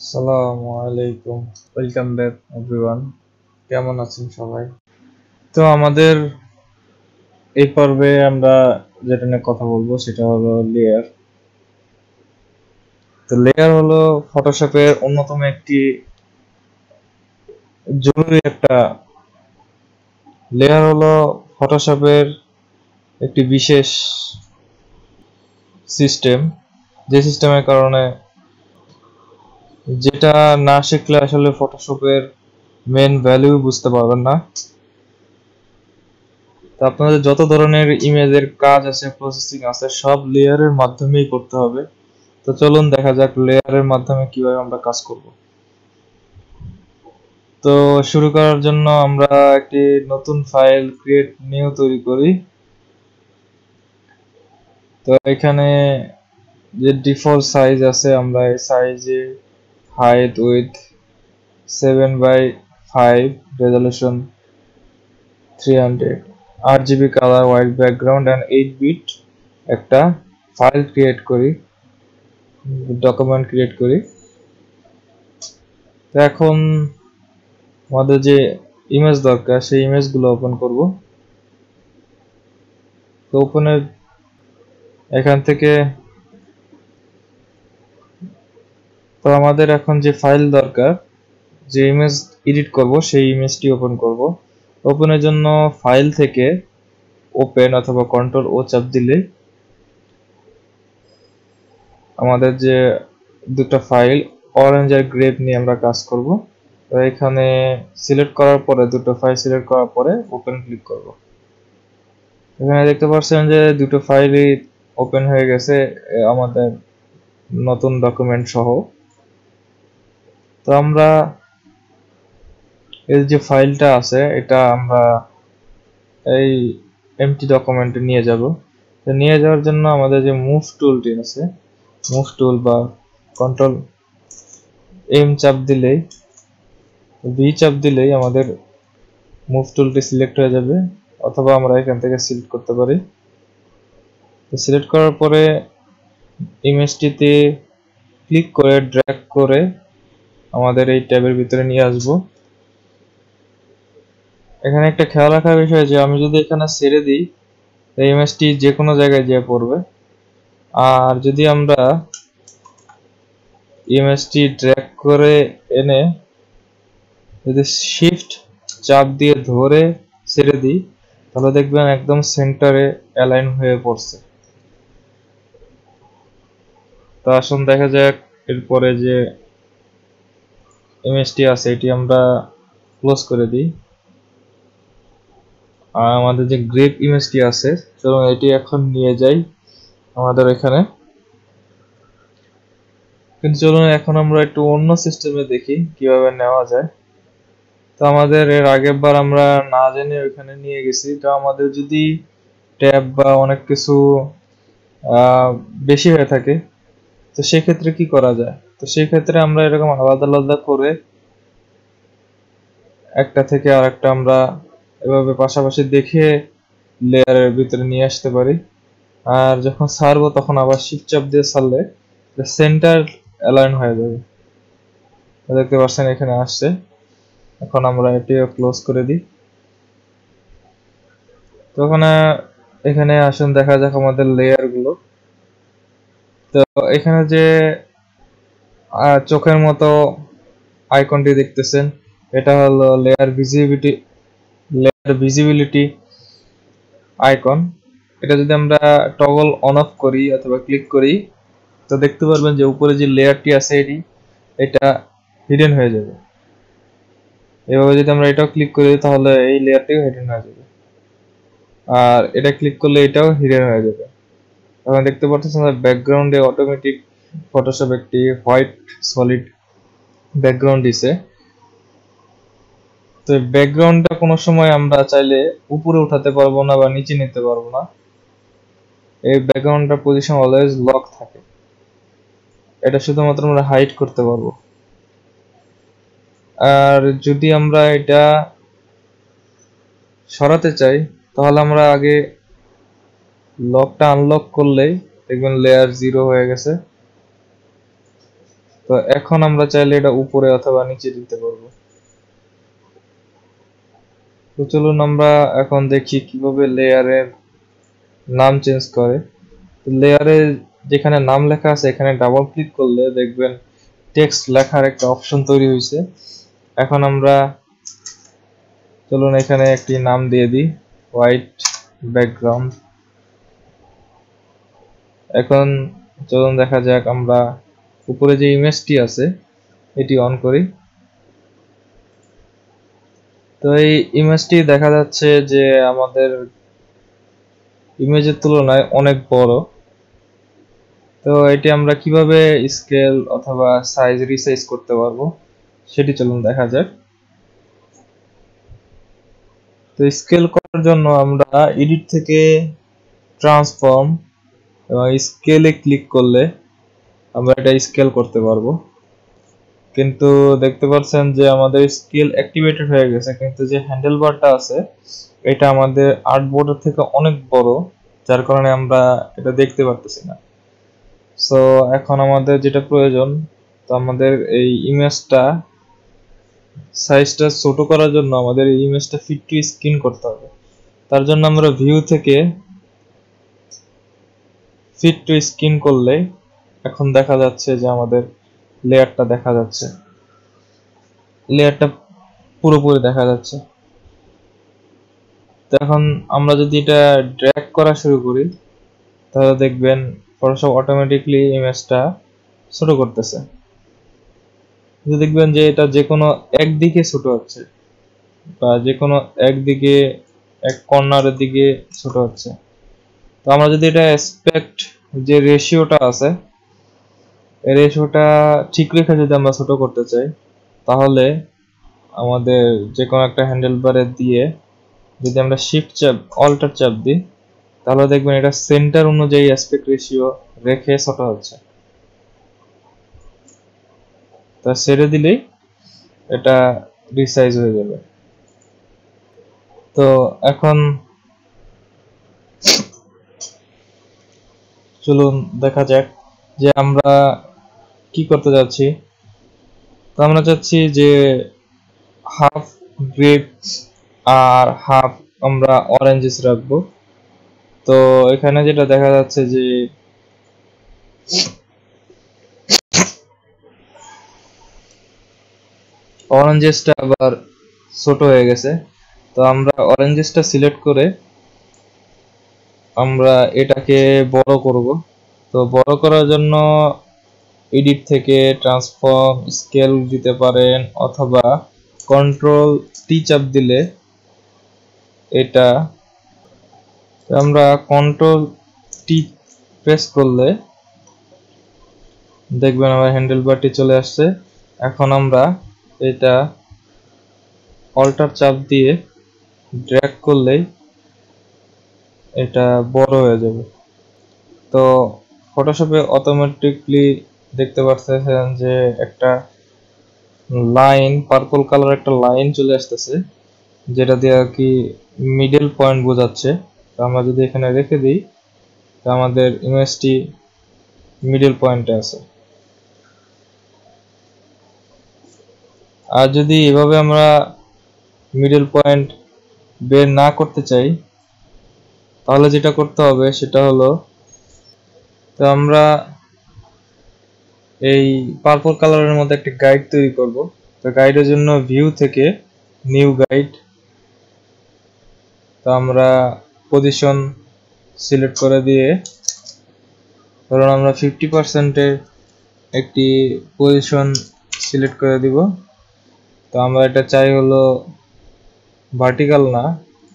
আসসালামু আলাইকুম, welcome back everyone. কেমন আছেন সবাই? তো আমাদের এই পর্বে আমরা যেটা নিয়ে কথা বলবো সেটা হলো লেয়ার। তো লেয়ার হলো ফটোশপের অন্যতম একটি জরুরি একটা লেয়ার হলো ফটোশপের একটি বিশেষ সিস্টেম, যে সিস্টেমের কারণে যেটা না শিখলে আসলে ফটোশপের মেন ভ্যালু বুঝতে পারবেন না। তো আপনাদের যত ধরনের ইমেজের কাজ আছে, প্রসেসিং আছে, সব লেয়ারের মাধ্যমেই করতে হবে। তো চলুন দেখা যাক লেয়ারের মাধ্যমে কিভাবে আমরা কাজ করব। তো শুরু করার জন্য আমরা একটি নতুন ফাইল ক্রিয়েট নিউ তৈরি করি। তো এখানে যে ডিফল্ট সাইজ আছে আমরা এই সাইজে height with 7/5, resolution 300, RGB colour, white background and 8 bit একটা ফাইল ক্রিয়েট করি, ডকুমেন্ট ক্রিয়েট করি। তো এখন আমাদের যে ইমেজ দরকার সেই ইমেজগুলো ওপেন করব। তো ওপেনের এখান থেকে তো আমাদের এখন যে ফাইল দরকার, যে ইমেজ এডিট করব সেই ইমেজটি ওপেন করব। ওপেনের জন্য ফাইল থেকে ওপেন অথবা কন্ট্রোল ও চাপ দিলে আমাদের যে দুটো ফাইল অরেঞ্জ আর গ্রেপ নিয়ে আমরা কাজ করব। তো এখানে সিলেক্ট করার পরে দুটো ফাইল সিলেক্ট করার পরে ওপেন ক্লিক করব। এখানে দেখতে পাচ্ছেন যে দুটো ফাইলই ওপেন হয়ে গেছে আমাদের নতুন ডকুমেন্ট সহ। তো আমরা এই যে ফাইলটা আছে এটা আমরা এই এমটি ডকুমেন্টে নিয়ে যাব। তো নিয়ে যাওয়ার জন্য আমাদের যে মুভ টুলটি আছে, মুভ টুল বা কন্ট্রোল এম চাপ দিলেই, ভি চাপ দিলেই আমাদের মুভ টুলটি সিলেক্ট হয়ে যাবে, অথবা আমরা এখান থেকে সিলেক্ট করতে পারি। তো সিলেক্ট করার পরে ইমেজটিতে ক্লিক করে ড্র্যাগ করে আমাদের এই ট্যাবের ভিতরে নিয়ে আসব। এখানে একটা খেয়াল রাখার বিষয় যে আমি যদি এখানে ছেড়ে দিই এই ইমেজটি যে কোনো জায়গায় যেয়ে পড়বে, আর যদি আমরা ইমেজটি ড্র্যাগ করে এনে যদি শিফট চাপ দিয়ে ধরে ছেড়ে দিই তাহলে দেখবেন একদম সেন্টারে অ্যালাইন হয়ে পড়ছে। তো আসুন দেখা যাক এরপরে যে ইমেজটি আছে এটি আমরা ক্লোজ করে দিই। আর আমাদের যে গ্রেপ ইমেজটি আছে চলুন এটি এখন নিয়ে যাই আমাদের এখানে। কিন্তু চলুন এখন আমরা একটু অন্য সিস্টেমে দেখি কিভাবে নেওয়া যায়। তো আমাদের এর আগের বার আমরা না জেনে ওইখানে নিয়ে গেছি। তো আমাদের যদি ট্যাব বা অনেক কিছু বেশি হয়ে থাকে তো সেক্ষেত্রে কি করা যায়? তো সেই ক্ষেত্রে আমরা এরকম আলাদা আলাদা করে একটা থেকে আরেকটা আমরা এভাবে পাশাপাশি দেখে লেয়ারের ভিতরে নিয়ে আসতে পারি। আর যখন ছাড়বো তখন আবার শিফট চাপ দিয়ে ছাড়লে সেন্টার অ্যালাইন হয়ে যাবে। দেখতে পাচ্ছেন এখানে আসছে। এখন আমরা এটিও ক্লোজ করে দিই। তখন এখানে আসুন দেখা যাক আমাদের লেয়ার গুলো। তো এখানে যে চোখের মতো আইকনটি দেখতেছেন এটা হলো লেয়ার ভিজিবিলিটি আইকন। এটা যদি আমরা টগল অন অফ করি অথবা ক্লিক করি তো দেখতে পারবেন যে উপরে যে লেয়ারটি আছে এটা হিডেন হয়ে যাবে। এভাবে যদি আমরা এটাও ক্লিক করি তাহলে এই লেয়ারটিও হিডেন হয়ে যাবে, আর এটা ক্লিক করলে এটাও হিডেন হয়ে যাবে। এখন দেখতে পাচ্ছেন ব্যাকগ্রাউন্ডে অটোমেটিক ফটোশপ একটি হোয়াইট সলিড ব্যাকগ্রাউন্ড দিছে। তো ব্যাকগ্রাউন্ডটা কোনো সময় আমরা চাইলে উপরে উঠাতে পারবো না বা নিচে নিতে পারবো না। এই ব্যাকগ্রাউন্ডটার পজিশন অলওয়েজ লক থাকে, এটা শুধুমাত্র আমরা হাইড করতে পারবো। আর যদি আমরা এটা সরাতে চাই তাহলে আমরা আগে লকটা আনলক করলেই দেখবেন লেয়ার 0 হয়ে গেছে। তো এখন আমরা চাইলে এটা উপরে অথবা নিচে দিতে পারবো। তো চলুন আমরা এখন দেখি কিভাবে লেয়ারের নাম চেঞ্জ করে। লেয়ারে যেখানে নাম লেখা আছে এখানে ডাবল ক্লিক করলে দেখবেন টেক্সট লেখার একটা অপশন তৈরি হয়েছে। এখন আমরা চলুন এখানে একটি নাম দিয়ে দিই, হোয়াইট ব্যাকগ্রাউন্ড। এখন চলুন দেখা যাক, আমরা উপরে যে ইমেজটি আছে এটি অন করি। তো এই ইমেজটি দেখা যাচ্ছে যে আমাদের ইমেজের তুলনায় অনেক বড়। তো এটি আমরা কিভাবে স্কেল অথবা সাইজ রিসাইজ করতে পারবো সেটি চলুন দেখা যাক। তো স্কেল করার জন্য আমরা এডিট থেকে ট্রান্সফর্ম এবং স্কেলে ক্লিক করলে আমরা এটা স্কেল করতে পারবো। কিন্তু দেখতে পাচ্ছেন যে আমাদের স্কেল অ্যাক্টিভেটেড হয়ে গেছে, কিন্তু যে হ্যান্ডেল বারটা আছে এটা আমাদের আর্টবোর্ডের থেকে অনেক বড়, যার কারণে আমরা এটা দেখতে পারতেছি না। সো এখন আমাদের যেটা প্রয়োজন, তো আমাদের এই ইমেজটা সাইজটা ছোট করার জন্য আমাদের এই ইমেজটা ফিট টু স্ক্রিন করতে হবে। তার জন্য আমরা ভিউ থেকে ফিট টু স্ক্রিন করলে এখন দেখা যাচ্ছে যে আমাদের লেয়ারটা দেখা যাচ্ছে, লেয়ারটা পুরোপুরি দেখা যাচ্ছে। তো এখন আমরা যদি এটা ড্র্যাগ করা শুরু করি তাহলে দেখবেন ফটোশপ অটোমেটিকলি ইমেজটা ছোট করতেছে। দেখবেন যে এটা যে কোনো একদিকে ছোট হচ্ছে বা যে কোনো একদিকে এক কর্নারের দিকে ছোট হচ্ছে। তো আমরা যদি এটা অ্যাসপেক্ট যে রেশিওটা আছে এই রেশিওটা ঠিক রেখে যদি আমরা ছোট করতে চাই তাহলে আমাদের যে কোনো একটা হ্যান্ডেল বারে দিয়ে যদি আমরা শিফট চাপ অল্টার চাপ দিই তাহলে দেখবেন এটা সেন্টার অনুযায়ী অ্যাসপেক্ট রেশিও রেখে ছোট হচ্ছে। তা ছেড়ে দিলেই এটা রিসাইজ হয়ে যাবে। তো এখন চলুন দেখা যাক যে আমরা কি করতে যাচ্ছি। তো আমরা চাচ্ছি যে হাফ গ্রেপস আর হাফ আমরা অরেঞ্জেস রাখবো। তো এখানে যেটা দেখা যাচ্ছে যে অরেঞ্জেসটা আবার ছোট হয়ে গেছে। তো আমরা অরেঞ্জেসটা সিলেক্ট করে আমরা এটাকে বড় করব। তো বড় করার জন্য এডিট থেকে ট্রান্সফর্ম স্কেল দিতে পারেন অথবা কন্ট্রোল টি চাপ দিলে এটা, আমরা কন্ট্রোল টি প্রেস করলে দেখবেন আমার হ্যান্ডেল বারটি চলে আসছে। এখন আমরা এটা অল্টার চাপ দিয়ে ড্র্যাগ করলেই এটা বড় হয়ে যাবে। তো ফটোশপে অটোমেটিকলি দেখতে পাচ্ছেন যে একটা লাইন, পার্পল কালার একটা লাইন চলে আসতেছে যেটা দিয়ে আর কি মিডল পয়েন্ট বোঝাচ্ছে। তো আমরা যদি এখানে রেখে দিই তো আমাদের ইমেজটি মিডল পয়েন্টে আছে। আর যদি এভাবে আমরা মিডল পয়েন্ট বের না করতে চাই তাহলে যেটা করতে হবে সেটা হলো, তো আমরা এই পার্পল কালারের মধ্যে একটা গাইড তৈরি করব। তো গাইডের জন্য ভিউ থেকে নিউ গাইড, তো আমরা পজিশন সিলেক্ট করে দিয়ে ধরুন আমরা 50%-এর একটি পজিশন সিলেক্ট করে দিব। তো আমরা এটা চাই হলো ভার্টিক্যাল না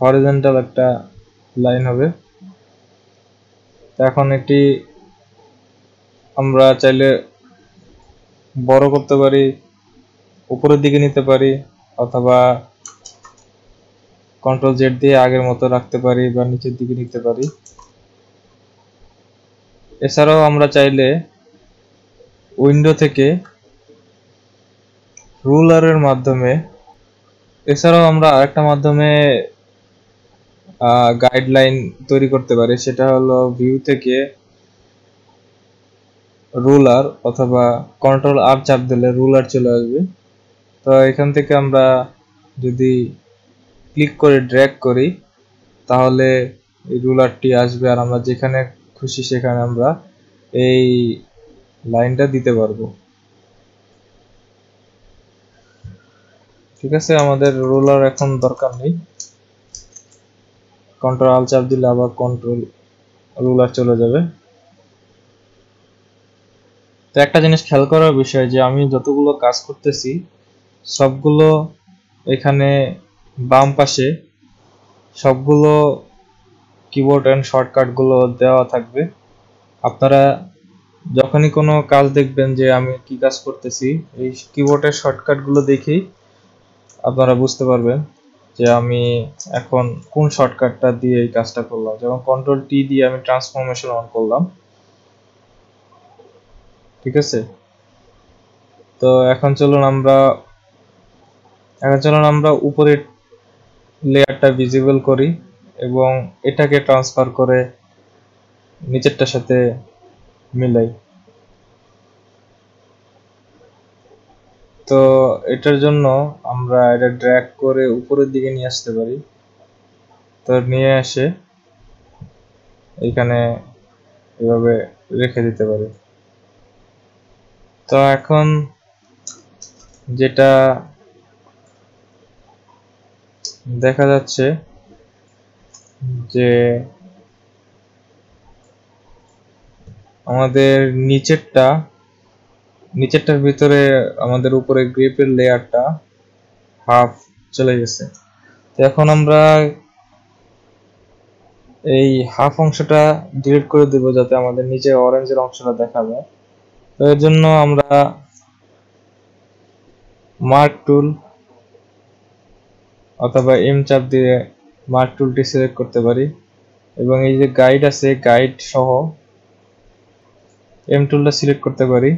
হরিজন্টাল একটা লাইন হবে। তো এখন এটি আমরা চাইলে বড় করতে পারি, উপরের দিকে নিতে পারি অথবা কন্ট্রোল জেড দিয়ে আগের মতো রাখতে পারি বা নিচের দিকে নিতে পারি। এছাড়াও আমরা চাইলে উইন্ডো থেকে রুলারের মাধ্যমে, এছাড়াও আমরা আরেকটা মাধ্যমে গাইডলাইন তৈরি করতে পারি, সেটা হলো ভিউ থেকে রুলার অথবা কন্ট্রোল আর চাপ দিলে রুলার চলে আসবে। তো এখান থেকে আমরা যদি ক্লিক করে ড্র্যাগ করি তাহলে এই রুলারটি আসবে, আর আমরা যেখানে খুশি সেখানে আমরা এই লাইনটা দিতে পারবো। ঠিক আছে, আমাদের রুলার এখন দরকার নেই। কন্ট্রোল আল চাপ দিলে আবার কন্ট্রোল রুলার চলে যাবে। তো একটা জিনিস খেয়াল করার বিষয় যে আমি যতগুলো কাজ করতেছি সবগুলো এখানে বাম পাশে সবগুলো কিবোর্ড এন্ড শর্টকাট গুলো দেওয়া থাকবে। আপনারা যখনই কোনো কাজ দেখবেন যে আমি কি কাজ করতেছি, এই কিবোর্ডের শর্টকাট গুলো দেখেই আপনারা বুঝতে পারবেন যে আমি এখন কোন শর্টকাটটা দিয়ে এই কাজটা করলাম। যেমন কন্ট্রোল টি দিয়ে আমি ট্রান্সফরমেশন অন করলাম। ঠিক আছে, তো এখন চলুন আমরা উপরের লেয়ারটা ভিজিবল করি এবং এটাকে ট্রান্সফার করে নিচেরটার সাথে মিলাই। তো এটার জন্য আমরা এটা ড্র্যাগ করে উপরের দিকে নিয়ে আসতে পারি। তো নিয়ে এসে এখানে এভাবে রেখে দিতে পারি। তো এখন যেটা দেখা যাচ্ছে যে আমাদের নিচেরটার ভিতরে আমাদের উপরে গ্রিপের লেয়ারটা হাফ চলে গেছে। তো এখন আমরা এই হাফ অংশটা ডিলিট করে দেব যাতে আমাদের নিচে অরেঞ্জের অংশটা দেখা যায়। তো এর জন্য আমরা মার্ক টুল অথবা এম চাপ দিয়ে মার্ক টুলটি সিলেক্ট করতে পারি এবং এই যে গাইড আছে গাইড সহ এম টুলটা সিলেক্ট করতে পারি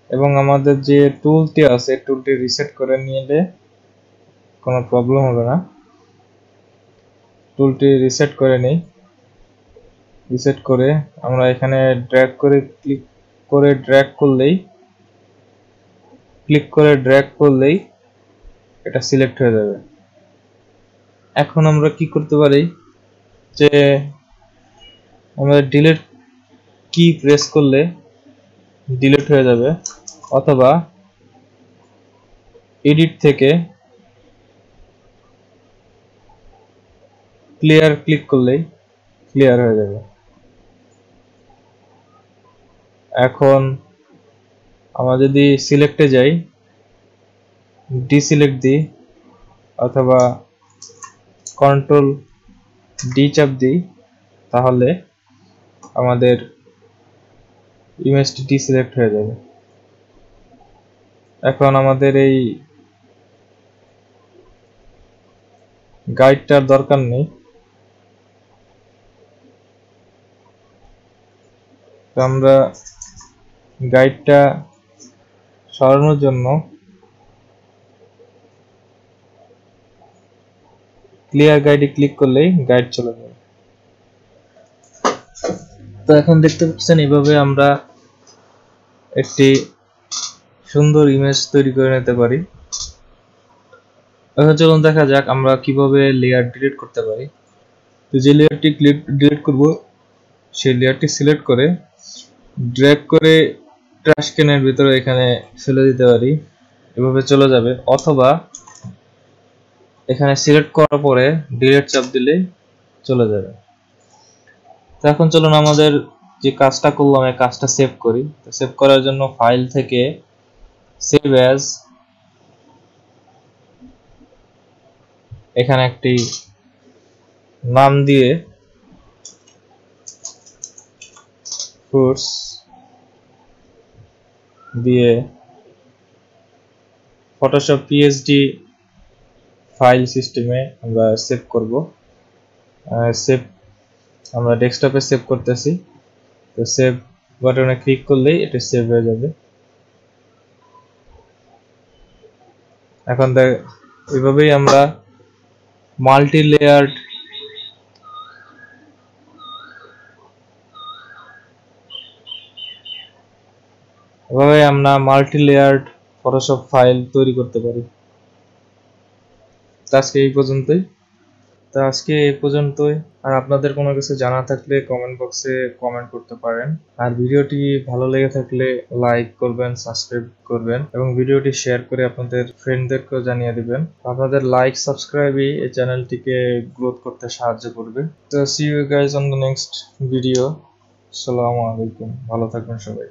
এবং আমাদের যে টুলটি আছে টুলটি রিসেট করে নিলে কোনো প্রবলেম হবে না। টুলটি রিসেট করে নেই। রিসেট করে আমরা এখানে ক্লিক করে ড্র্যাগ করলেই এটা সিলেক্ট হয়ে যাবে। এখন আমরা কি করতে পারি যে আমরা ডিলিট কি প্রেস করলে ডিলিট হয়ে যাবে, অথবা এডিট থেকে ক্লিয়ার ক্লিক করলেই ক্লিয়ার হয়ে যাবে। এখন আমরা যদি সিলেক্টে যাই, ডিসিলেক্ট দিই অথবা কন্ট্রোল ডি চাপ দিই তাহলে আমাদের ইমেজটি ডিসিলেক্ট হয়ে যাবে। এখন আমাদের এই গাইডটার দরকার নেই। তো আমরা গাইডটা সরানোর জন্য ক্লিয়ার গাইডে ক্লিক করলেই গাইড চলে যাবে। তো এখন দেখতে পাচ্ছেন এভাবে আমরা একটি সুন্দর ইমেজ তৈরি করে নিতে পারি। এখন চলুন দেখা যাক আমরা কিভাবে লেয়ার ডিলিট করতে পারি। তো যে লেয়ারটি ডিলিট করব সেই লেয়ারটি সিলেক্ট করে ড্র্যাগ করে ট্র্যাশ ক্যানের ভিতরে এখানে ফেলে দিতে পারি, এভাবে চলে যাবে। অথবা এখানে সিলেক্ট করার পরে ডিলিট চাপ দিলে চলে যাবে। তো এখন চলুন আমাদের যে কাজটা করলাম এই কাজটা সেভ করি। তো সেভ করার জন্য ফাইল থেকে সেভ অ্যাজ, এখানে একটি নাম দিয়ে ফ্রুটস দিয়ে ফটোশপ পিএসডি ফাইল সিস্টেমে আমরা সেভ করব। সেভ আমরা ডেস্কটপে সেভ করতেছি। তো সেভ বাটনে ক্লিক করলেই এটা সেভ হয়ে যাবে। এখন এইভাবেই আমরা মাল্টি লেয়ার্ড এভাবে আমরা মাল্টি লেয়ার্ড ফটোশপ ফাইল তৈরি করতে পারি। আজকে এই পর্যন্তই। আর আপনাদের কোনো কিছু জানা থাকলে কমেন্ট বক্সে কমেন্ট করতে পারেন। আর ভিডিওটি ভালো লেগে থাকলে লাইক করবেন, সাবস্ক্রাইব করবেন এবং ভিডিওটি শেয়ার করে আপনাদের ফ্রেন্ডদেরকেও জানিয়ে দিবেন। আপনাদের লাইক সাবস্ক্রাইবই এই চ্যানেলটিকে গ্রোথ করতে সাহায্য করবে। তো see you guys on the next video. আসসালামু আলাইকুম, ভালো থাকবেন সবাই।